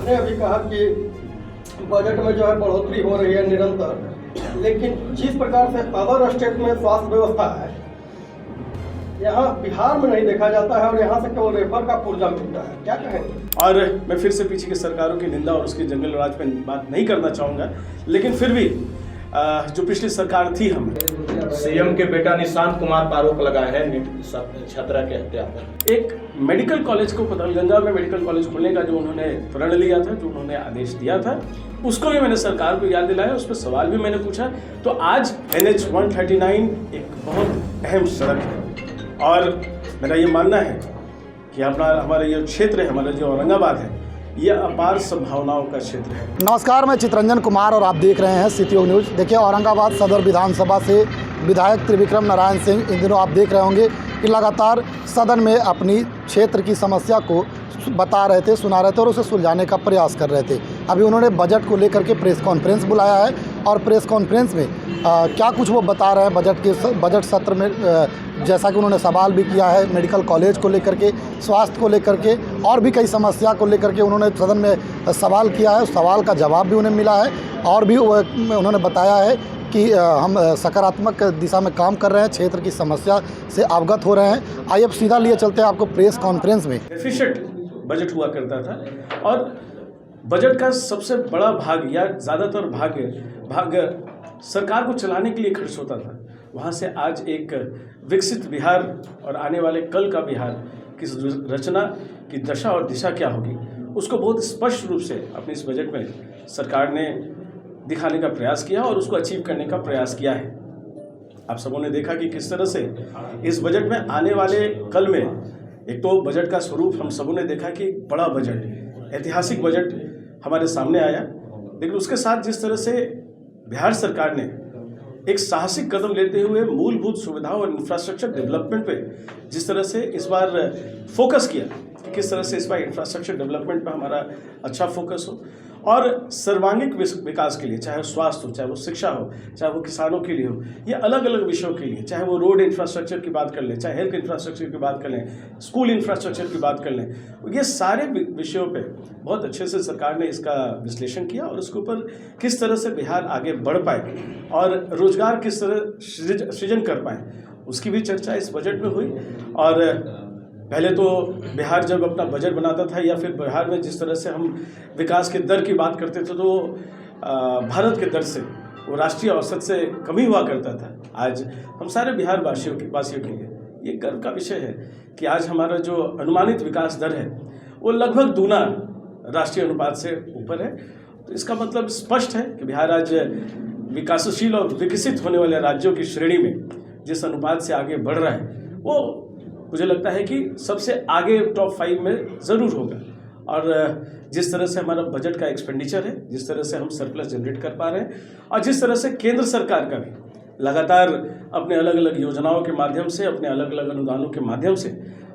आपने अभी कहा कि बजट में जो है बढ़ोतरी हो रही है निरंतर, लेकिन जिस प्रकार से अदर स्टेट में स्वास्थ्य व्यवस्था है, यहाँ बिहार में नहीं देखा जाता है और यहाँ से केवल रेफर का पुर्जा मिलता है। क्या कहेंगे? और मैं फिर से पीछे की सरकारों की निंदा और उसके जंगल राज पर बात नहीं करना चाहूँगा, लेकिन फिर भी जो पिछली सरकार थी, हम सीएम के बेटा निशांत कुमार पर आरोप लगाए हैं छात्रा के हत्या पर। एक मेडिकल कॉलेज को पतालगंगा में मेडिकल कॉलेज खोलने का जो उन्होंने प्रण लिया था, जो उन्होंने आदेश दिया था, उसको भी मैंने सरकार को याद दिलाया, उस पर सवाल भी मैंने पूछा। तो आज NH 139 एक बहुत अहम सड़क है और मेरा ये मानना है कि हमारा ये क्षेत्र है, हमारा जो औरंगाबाद है, यह अपार संभावनाओं का क्षेत्र है। नमस्कार, मैं चितरंजन कुमार और आप देख रहे हैं सिटी न्यूज़। देखिए, औरंगाबाद सदर विधानसभा से विधायक त्रिविक्रम नारायण सिंह इन दिनों आप देख रहे होंगे कि लगातार सदन में अपनी क्षेत्र की समस्या को बता रहे थे, सुना रहे थे और उसे सुलझाने का प्रयास कर रहे थे। अभी उन्होंने बजट को लेकर के प्रेस कॉन्फ्रेंस बुलाया है और प्रेस कॉन्फ्रेंस में क्या कुछ वो बता रहे हैं बजट सत्र में, जैसा कि उन्होंने सवाल भी किया है मेडिकल कॉलेज को लेकर के, स्वास्थ्य को लेकर के और भी कई समस्या को लेकर के उन्होंने सदन में सवाल किया है। उस सवाल का जवाब भी उन्हें मिला है और भी उन्होंने बताया है कि हम सकारात्मक दिशा में काम कर रहे हैं, क्षेत्र की समस्या से अवगत हो रहे हैं। आइए अब सीधा लिए चलते हैं आपको प्रेस कॉन्फ्रेंस में। डेफिशिएंट बजट हुआ करता था और बजट का सबसे बड़ा भाग या ज़्यादातर भाग सरकार को चलाने के लिए खर्च होता था। वहाँ से आज एक विकसित बिहार और आने वाले कल का बिहार की रचना की दशा और दिशा क्या होगी, उसको बहुत स्पष्ट रूप से अपने इस बजट में सरकार ने दिखाने का प्रयास किया और उसको अचीव करने का प्रयास किया है। आप सबों ने देखा कि किस तरह से इस बजट में आने वाले कल में, एक तो बजट का स्वरूप हम सबों ने देखा कि एक बड़ा बजट, ऐतिहासिक बजट हमारे सामने आया, लेकिन उसके साथ जिस तरह से बिहार सरकार ने एक साहसिक कदम लेते हुए मूलभूत सुविधाओं और इंफ्रास्ट्रक्चर डेवलपमेंट पे जिस तरह से इस बार फोकस किया कि किस तरह से इस बार इंफ्रास्ट्रक्चर डेवलपमेंट पे हमारा अच्छा फोकस हो और सर्वांगीण विकास के लिए, चाहे वो स्वास्थ्य हो, चाहे वो शिक्षा हो, चाहे वो किसानों के लिए हो, ये अलग अलग विषयों के लिए, चाहे वो रोड इंफ्रास्ट्रक्चर की बात कर लें, चाहे हेल्थ इंफ्रास्ट्रक्चर की बात कर लें, स्कूल इंफ्रास्ट्रक्चर की बात कर लें, ये सारे विषयों पे बहुत अच्छे से सरकार ने इसका विश्लेषण किया और उसके ऊपर किस तरह से बिहार आगे बढ़ पाए और रोजगार किस तरह सृजन कर पाए, उसकी भी चर्चा इस बजट में हुई। और पहले तो बिहार जब अपना बजट बनाता था या फिर बिहार में जिस तरह से हम विकास के दर की बात करते थे, तो भारत के दर से वो राष्ट्रीय औसत से कम ही हुआ करता था। आज हम सारे बिहार वासियों के लिए ये गर्व का विषय है कि आज हमारा जो अनुमानित विकास दर है वो लगभग दूना राष्ट्रीय अनुपात से ऊपर है। तो इसका मतलब स्पष्ट है कि बिहार आज विकासशील और विकसित होने वाले राज्यों की श्रेणी में जिस अनुपात से आगे बढ़ रहा है, वो मुझे लगता है कि सबसे आगे टॉप 5 में ज़रूर होगा। और जिस तरह से हमारा बजट का एक्सपेंडिचर है, जिस तरह से हम सरप्लस जनरेट कर पा रहे हैं और जिस तरह से केंद्र सरकार का भी लगातार अपने अलग अलग योजनाओं के माध्यम से, अपने अलग अलग अनुदानों के माध्यम से,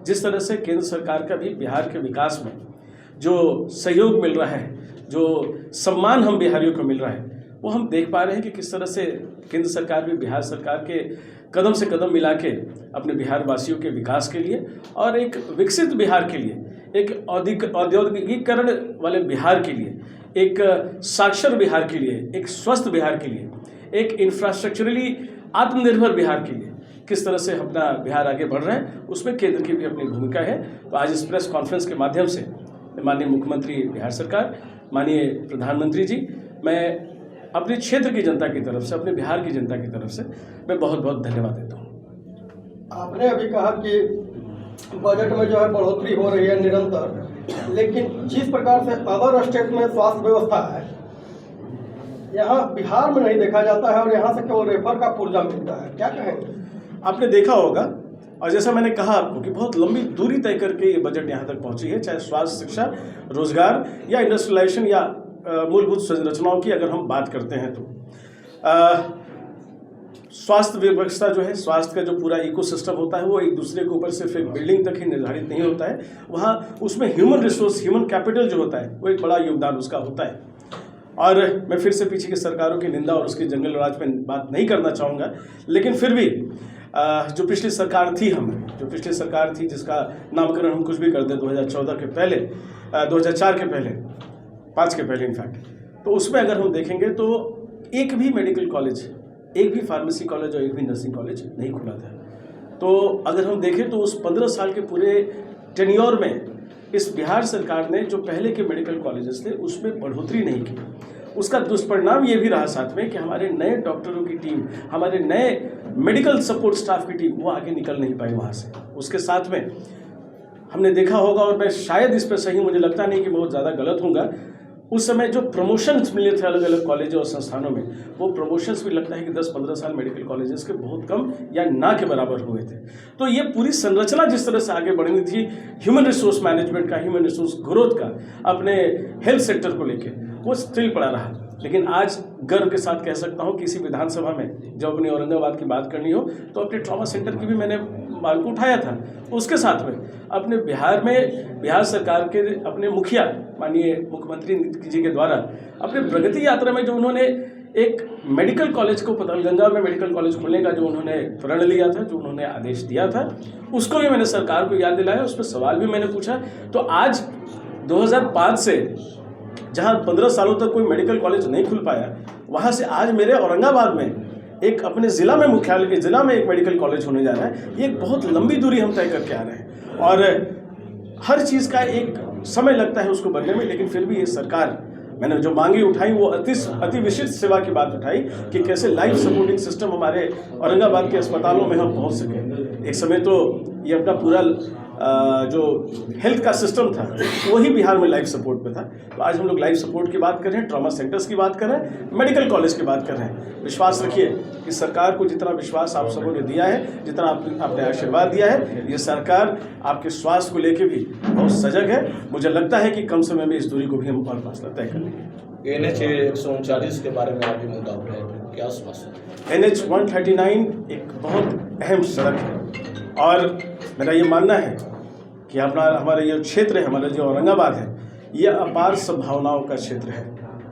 जिस तरह से केंद्र सरकार का भी बिहार के विकास में जो सहयोग मिल रहा है, जो सम्मान हम बिहारियों को मिल रहा है, वो हम देख पा रहे हैं कि किस तरह से केंद्र सरकार भी बिहार सरकार के कदम से कदम मिला के अपने बिहार वासियों के विकास के लिए और एक विकसित बिहार के लिए, एक औद्योगिकीकरण वाले बिहार के लिए, एक साक्षर बिहार के लिए, एक स्वस्थ बिहार के लिए, एक इंफ्रास्ट्रक्चरली आत्मनिर्भर बिहार के लिए किस तरह से अपना बिहार आगे बढ़ रहा है, उसमें केंद्र की भी अपनी भूमिका है। तो आज इस प्रेस कॉन्फ्रेंस के माध्यम से माननीय मुख्यमंत्री बिहार सरकार, माननीय प्रधानमंत्री जी, मैं अपने क्षेत्र की जनता की तरफ से, अपने बिहार की जनता की तरफ से मैं बहुत बहुत धन्यवाद देता हूँ। आपने अभी कहा कि बजट में जो है बढ़ोतरी हो रही है निरंतर, लेकिन जिस प्रकार से अदर स्टेट में स्वास्थ्य व्यवस्था है, यहाँ बिहार में नहीं देखा जाता है और यहाँ से केवल रेफर का पुर्जा मिलता है। क्या कहेंगे? आपने देखा होगा और जैसा मैंने कहा आपको कि बहुत लंबी दूरी तय करके ये बजट यहाँ तक पहुँची है, चाहे स्वास्थ्य, शिक्षा, रोजगार या इंडस्ट्रियलाइजेशन या मूलभूत संरचनाओं की अगर हम बात करते हैं तो स्वास्थ्य व्यवस्था जो है, स्वास्थ्य का जो पूरा इकोसिस्टम होता है, वो एक दूसरे के ऊपर सिर्फ एक बिल्डिंग तक ही निर्धारित नहीं होता है। वहाँ उसमें ह्यूमन रिसोर्स, ह्यूमन कैपिटल जो होता है, वो एक बड़ा योगदान उसका होता है। और मैं फिर से पीछे की सरकारों की निंदा और उसके जंगल राज पर बात नहीं करना चाहूँगा, लेकिन फिर भी जो पिछली सरकार थी, जो पिछली सरकार थी जिसका नामकरण हम कुछ भी कर दें 2014 के पहले, 2004 के पहले, 5 के पहले इनफैक्ट, तो उसमें अगर हम देखेंगे तो एक भी मेडिकल कॉलेज, एक भी फार्मेसी कॉलेज और एक भी नर्सिंग कॉलेज नहीं खुला था। तो अगर हम देखें तो उस 15 साल के पूरे टेन्योर में इस बिहार सरकार ने जो पहले के मेडिकल कॉलेजेस थे उसमें बढ़ोतरी नहीं की। उसका दुष्परिणाम ये भी रहा साथ में कि हमारे नए डॉक्टरों की टीम, हमारे नए मेडिकल सपोर्ट स्टाफ की टीम वो आगे निकल नहीं पाई वहाँ से। उसके साथ में हमने देखा होगा, और मैं शायद इस पर सही, मुझे लगता नहीं कि बहुत ज़्यादा गलत होगा, उस समय जो प्रमोशंस मिले थे अलग अलग कॉलेजों और संस्थानों में, वो प्रमोशंस भी लगता है कि 10-15 साल मेडिकल कॉलेजेस के बहुत कम या ना के बराबर हुए थे। तो ये पूरी संरचना जिस तरह से आगे बढ़नी थी ह्यूमन रिसोर्स मैनेजमेंट का, ह्यूमन रिसोर्स ग्रोथ का, अपने हेल्थ सेक्टर को लेके, वो स्टिल पड़ा रहा। लेकिन आज गर्व के साथ कह सकता हूँ कि इसी विधानसभा में जब अपने औरंगाबाद की बात करनी हो तो अपने ट्रॉमा सेंटर की भी मैंने मांग को उठाया था। उसके साथ में अपने बिहार में बिहार सरकार के अपने मुखिया माननीय मुख्यमंत्री जी के द्वारा अपने प्रगति यात्रा में जो उन्होंने एक मेडिकल कॉलेज को पतलगंगा में मेडिकल कॉलेज खोलने का जो उन्होंने प्रण लिया था, जो उन्होंने आदेश दिया था, उसको भी मैंने सरकार को याद दिलाया, उस पर सवाल भी मैंने पूछा। तो आज 2005 से जहाँ 15 सालों तक कोई मेडिकल कॉलेज नहीं खुल पाया, वहाँ से आज मेरे औरंगाबाद में एक अपने ज़िला में, मुख्यालय के ज़िला में एक मेडिकल कॉलेज होने जा रहा है। ये एक बहुत लंबी दूरी हम तय करके आ रहे हैं और हर चीज़ का एक समय लगता है उसको बनने में, लेकिन फिर भी ये सरकार, मैंने जो मांगी उठाई वो अति विशिष्ट सेवा की बात उठाई कि कैसे लाइफ सपोर्टिंग सिस्टम हमारे औरंगाबाद के अस्पतालों में हम पहुंच सकें। एक समय तो ये अपना पूरा जो हेल्थ का सिस्टम था वही बिहार में लाइफ सपोर्ट पे था। तो आज हम लोग लाइफ सपोर्ट की बात कर रहे हैं, ट्रॉमा सेंटर्स की बात कर रहे हैं, मेडिकल कॉलेज की बात कर रहे हैं। विश्वास रखिए कि सरकार को जितना विश्वास आप सबों ने दिया है, जितना आपने आशीर्वाद दिया है, ये सरकार आपके स्वास्थ्य को लेके भी बहुत सजग है। मुझे लगता है कि कम समय में इस दूरी को भी हम और फासला तय कर लेंगे। NH 139 के बारे में आप भी मुद्दा उठाए, क्या आश्वासन? NH 139 एक बहुत अहम सड़क है और मेरा ये मानना है कि हमारा ये क्षेत्र है, हमारा जो औरंगाबाद है, ये अपार संभावनाओं का क्षेत्र है।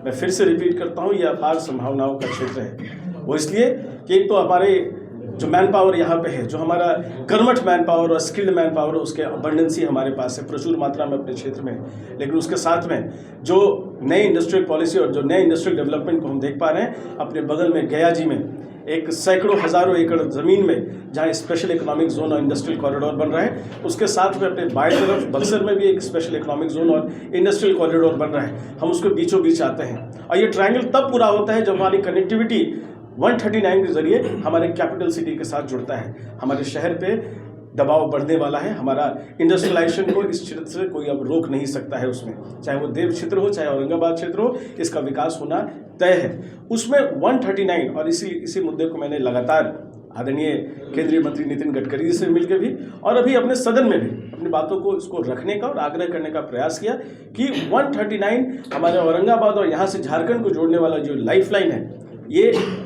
मैं फिर से रिपीट करता हूँ, ये अपार संभावनाओं का क्षेत्र है। वो इसलिए कि एक तो हमारे जो मैन पावर यहाँ पे है, जो हमारा कर्मठ मैन पावर और स्किल्ड मैन पावर, उसके अबंडेंसी हमारे पास है प्रचुर मात्रा में अपने क्षेत्र में। लेकिन उसके साथ में जो नई इंडस्ट्रियल पॉलिसी और जो नए इंडस्ट्रियल डेवलपमेंट को हम देख पा रहे हैं, अपने बगल में गया जी में एक सैकड़ों हज़ारों एकड़ ज़मीन में जहाँ स्पेशल इकोनॉमिक जोन और इंडस्ट्रियल कॉरिडोर बन रहा है, उसके साथ में अपने बाएं तरफ बक्सर में भी एक स्पेशल इकोनॉमिक जोन और इंडस्ट्रियल कॉरिडोर बन रहा है। हम उसके बीचों बीच आते हैं और ये ट्रायंगल तब पूरा होता है जब हमारी कनेक्टिविटी 139 के जरिए हमारे कैपिटल सिटी के साथ जुड़ता है। हमारे शहर पे दबाव बढ़ने वाला है, हमारा इंडस्ट्रियलाइजेशन को इस क्षेत्र से कोई अब रोक नहीं सकता है। उसमें चाहे वो देव क्षेत्र हो, चाहे औरंगाबाद क्षेत्र हो, इसका विकास होना तय है। उसमें 139 और इसी मुद्दे को मैंने लगातार आदरणीय केंद्रीय मंत्री नितिन गडकरी जी से मिलकर भी और अभी अपने सदन में भी अपनी बातों को इसको रखने का और आग्रह करने का प्रयास किया कि 139 हमारे औरंगाबाद और यहाँ से झारखंड को जोड़ने वाला जो लाइफलाइन है, ये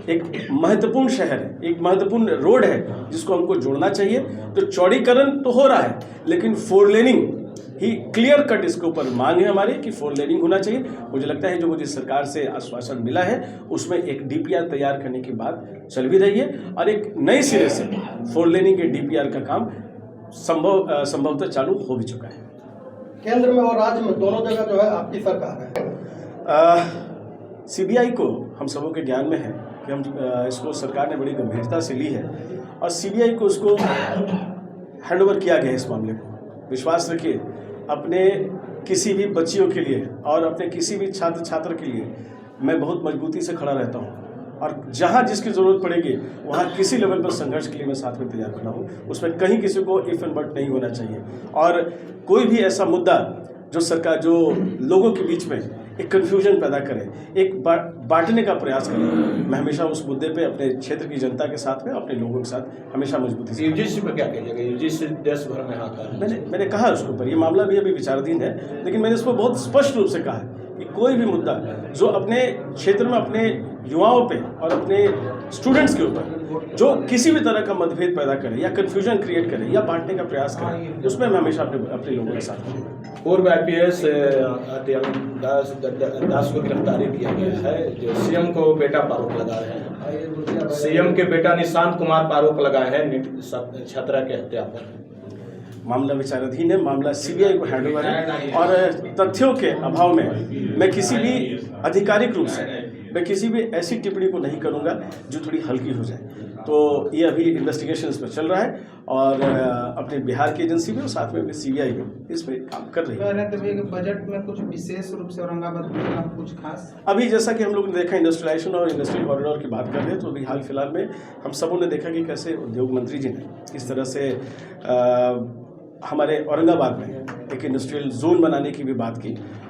एक महत्वपूर्ण शहर है, एक महत्वपूर्ण रोड है जिसको हमको जोड़ना चाहिए। तो चौड़ीकरण तो हो रहा है, लेकिन 4 लेनिंग ही क्लियर कट इसके ऊपर मांग है हमारी कि 4 लेनिंग होना चाहिए। मुझे लगता है जो मुझे सरकार से आश्वासन मिला है उसमें एक DPR तैयार करने की बात चल भी रही है और एक नए सिरे से 4 लेनिंग के DPR का काम संभवतः चालू हो भी चुका है। केंद्र में और राज्य में दोनों जगह जो है आपकी सरकार है। CBI को हम सबों के ज्ञान में है कि हम इसको सरकार ने बड़ी गंभीरता से ली है और CBI को उसको हैंडओवर किया गया है इस मामले को। विश्वास रखिए, अपने किसी भी बच्चियों के लिए और अपने किसी भी छात्र के लिए मैं बहुत मजबूती से खड़ा रहता हूँ और जहाँ जिसकी ज़रूरत पड़ेगी वहाँ किसी लेवल पर संघर्ष के लिए मैं साथ में तैयार खड़ा हूँ। उसमें कहीं किसी को इफ एंड बट नहीं होना चाहिए और कोई भी ऐसा मुद्दा जो सरकार जो लोगों के बीच में एक कन्फ्यूजन पैदा करे, एक बांटने का प्रयास करे, मैं हमेशा उस मुद्दे पे अपने क्षेत्र की जनता के साथ में, अपने लोगों के साथ हमेशा मजबूती से। UGC पर क्या कहिएगा? UGC देश भर में हाथ है। मैंने कहा उसके ऊपर, ये मामला भी अभी विचाराधीन है, लेकिन मैंने इसको बहुत स्पष्ट रूप से कहा कि कोई भी मुद्दा जो अपने क्षेत्र में अपने युवाओं पे और अपने स्टूडेंट्स के ऊपर जो किसी भी तरह का मतभेद पैदा करे या कन्फ्यूजन क्रिएट करे या बांटने का प्रयास करे, उसमें मैं हमेशा अपने लोगों के साथ हूँ। पूर्व IPS दास को गिरफ्तारी किया गया है, जो CM को बेटा आरोप लगा रहे हैं। CM के बेटा निशांत कुमार आरोप लगाए हैं छात्रा के हत्या पर। मामला विचाराधीन है, मामला सीबीआई को हैंड ओवर है और तथ्यों के अभाव में मैं किसी भी आधिकारिक रूप से मैं किसी भी ऐसी टिप्पणी को नहीं करूंगा जो थोड़ी हल्की हो जाए। तो ये अभी इन्वेस्टिगेशन इस पर चल रहा है और अपने बिहार की एजेंसी में और साथ में सीबीआई भी इस पर काम कर रही है। तो बजट में कुछ विशेष रूप से औरंगाबाद में कुछ खास अभी जैसा कि हम लोग ने देखा इंडस्ट्रियलाइजेशन और इंडस्ट्रियल कॉरिडोर की बात कर रहे हैं, तो अभी हाल फिलहाल में हम सबों ने देखा कि कैसे उद्योग मंत्री जी ने किस तरह से हमारे औरंगाबाद में एक इंडस्ट्रियल जोन बनाने की भी बात की